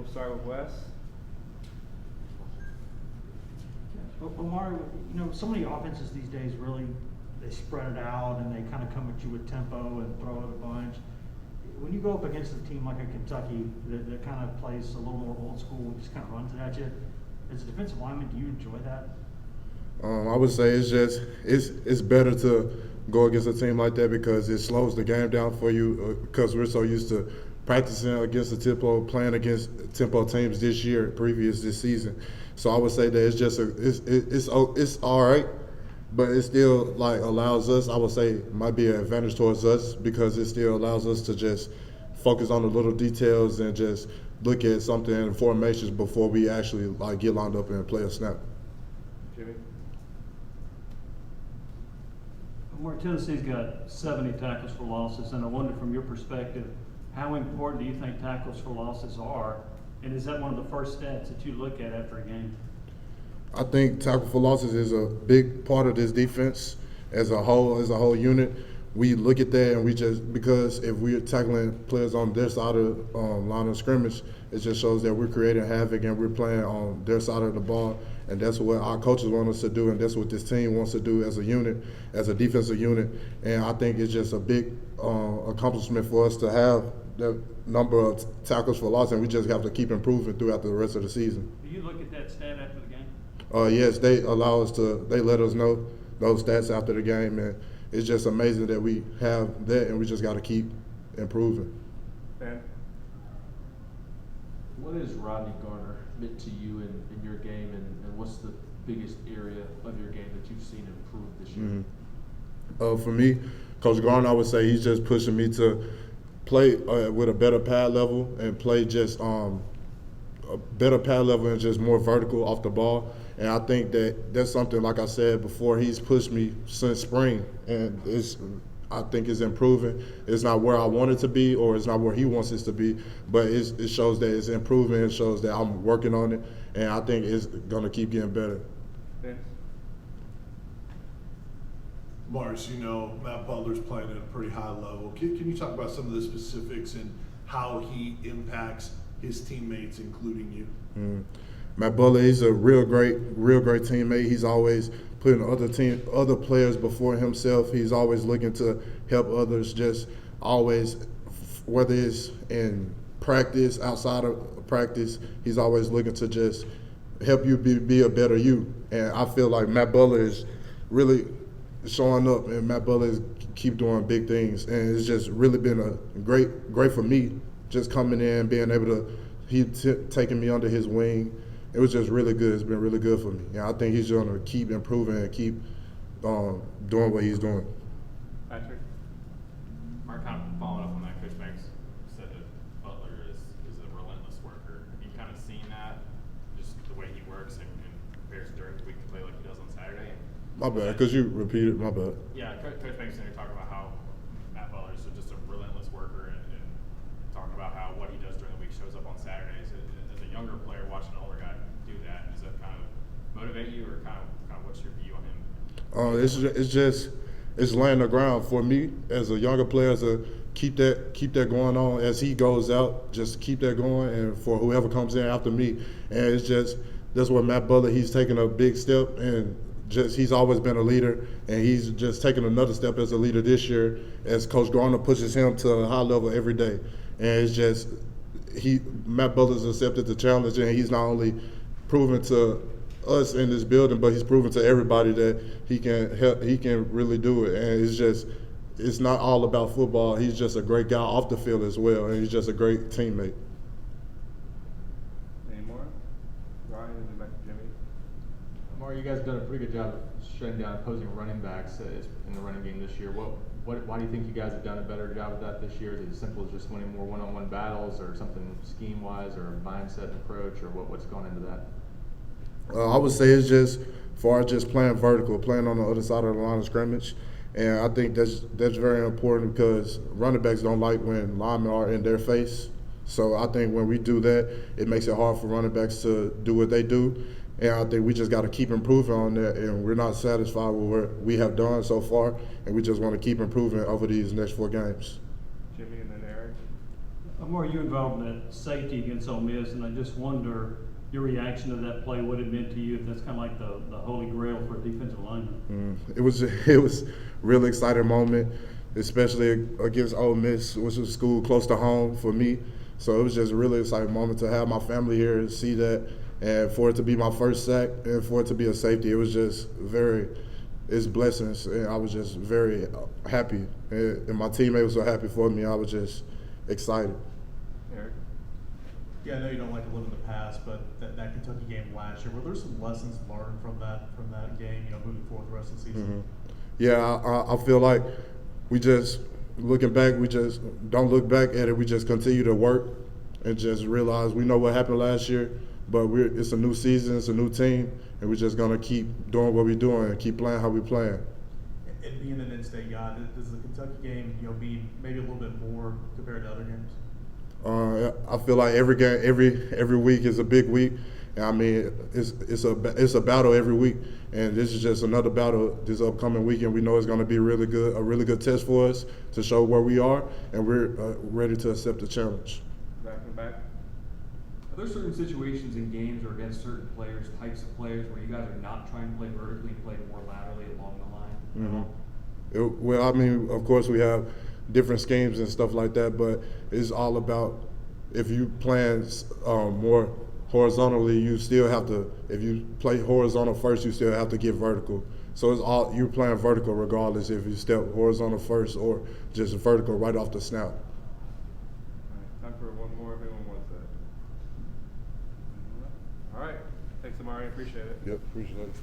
We'll start with Wes. Omari, so many offenses these days really, they spread it out and they kind of come at you with tempo and throw it a bunch. When you go up against a team like a Kentucky that kind of plays a little more old school and just kind of runs it at you, as a defensive lineman, do you enjoy that? I would say it's better to go against a team like that because it slows the game down for you because we're so used to practicing against the tempo, playing against tempo teams this season. So I would say that it's just it's all right, but it still like allows us. I would say might be an advantage towards us because it still allows us to just focus on the little details and just look at something in formations before we actually like get lined up and play a snap. Jimmy. Tennessee's got 70 tackles for losses, and I wonder from your perspective, how important do you think tackles for losses are? And is that one of the first stats that you look at after a game? I think tackle for losses is a big part of this defense as a whole unit. We look at that and we just, because if we're tackling players on their side of line of scrimmage, it just shows that we're creating havoc and we're playing on their side of the ball. And that's what our coaches want us to do, and that's what this team wants to do as a unit, as a defensive unit. And I think it's just a big accomplishment for us to have the number of tackles for loss, and we just have to keep improving throughout the rest of the season. Do you look at that stat after the game? Yes, they let us know those stats after the game, and it's just amazing that we have that, and we just got to keep improving. Ben. What has Rodney Garner meant to you in your game, and what's the biggest area of your game that you've seen improve this year? Mm-hmm. For me, Coach Garner, I would say he's just pushing me to play with a better pad level and play just a better pad level and just more vertical off the ball. And I think that's something, like I said before, he's pushed me since spring, and I think it's improving. It's not where I want it to be, or it's not where he wants it to be, but it shows that it's improving. It shows that I'm working on it, and I think it's going to keep getting better. Vince. Mars, Matt Butler's playing at a pretty high level. Can you talk about some of the specifics and how he impacts his teammates, including you? Matt Butler, he's a real great teammate. He's always putting other players before himself. He's always looking to help others, just always, whether it's in practice, outside of practice, he's always looking to just help you be a better you. And I feel like Matt Butler is really showing up, and Matt Butler is keep doing big things. And it's just really been a great for me, just coming in, being able to, taking me under his wing. It was just really good. It's been really good for me. And I think he's going to keep improving and keep doing what he's doing. Patrick. Mark, kind of following up on that, Coach Banks said that Butler is a relentless worker. Have you kind of seen that, just the way he works and prepares during the week to play like he does on Saturday? My bad, because you repeated, my bad. Yeah, Coach Banks and you're talking about how Matt Butler is just a relentless worker and talking about how what he does during the week shows up on Saturdays. As a younger player watching an older guy do that, does that kind of motivate you, or kind of what's your view on him? It's laying the ground for me as a younger player to keep that going on as he goes out. Just keep that going, and for whoever comes in after me, and that's what Matt Butler, he's taking a big step, and he's always been a leader, and he's just taking another step as a leader this year as Coach Garner pushes him to a high level every day, and it's just Matt Butler's accepted the challenge, and he's not only proven to us in this building, but he's proven to everybody that he can really do it. And it's not all about football. He's just a great guy off the field as well, and he's just a great teammate. Any more? Ryan, and then back to Jimmy. Omari, you guys have done a pretty good job of shutting down opposing running backs in the running game this year. Why do you think you guys have done a better job of that this year? Is it as simple as just winning more one-on-one battles, or something scheme-wise, or mindset and approach, or what's gone into that? I would say it's just far as just playing vertical, playing on the other side of the line of scrimmage. And I think that's very important because running backs don't like when linemen are in their face. So I think when we do that, it makes it hard for running backs to do what they do. And I think we just got to keep improving on that. And we're not satisfied with what we have done so far. And we just want to keep improving over these next 4 games. Jimmy and then Eric. Omari, you involved in that safety against Ole Miss, and I just wonder your reaction to that play, what it meant to you, if that's kind of like the holy grail for a defensive lineman. It was a really exciting moment, especially against Ole Miss, which was a school close to home for me. So it was just a really exciting moment to have my family here and see that, and for it to be my first sack and for it to be a safety. It was just it's blessings, and I was just very happy, and my teammates were so happy for me. I was just excited. Eric? Yeah, I know you don't like to live in the past, but that Kentucky game last year, were there some lessons learned from that game, moving forward the rest of the season? Yeah, I feel like looking back, we just don't look back at it. We just continue to work and just realize we know what happened last year, but it's a new season, it's a new team, and we're just going to keep doing what we're doing and keep playing how we're playing. And being an in-state guy, does the Kentucky game, mean maybe a little bit more compared to other games? I feel like every game, every week is a big week. And I mean, it's a battle every week, and this is just another battle this upcoming weekend. We know it's going to be a really good test for us to show where we are, and we're ready to accept the challenge. Back and back. Are there certain situations in games or against certain players, types of players, where you guys are not trying to play vertically and play more laterally along the line? Well, I mean, of course, we have different schemes and stuff like that, but it's all about if you plan more horizontally, you still have to. If you play horizontal first, you still have to get vertical. So it's all you're playing vertical regardless if you step horizontal first or just vertical right off the snap. All right, time for one more if anyone wants that. All right, thanks, Omari. Appreciate it. Yep, appreciate it.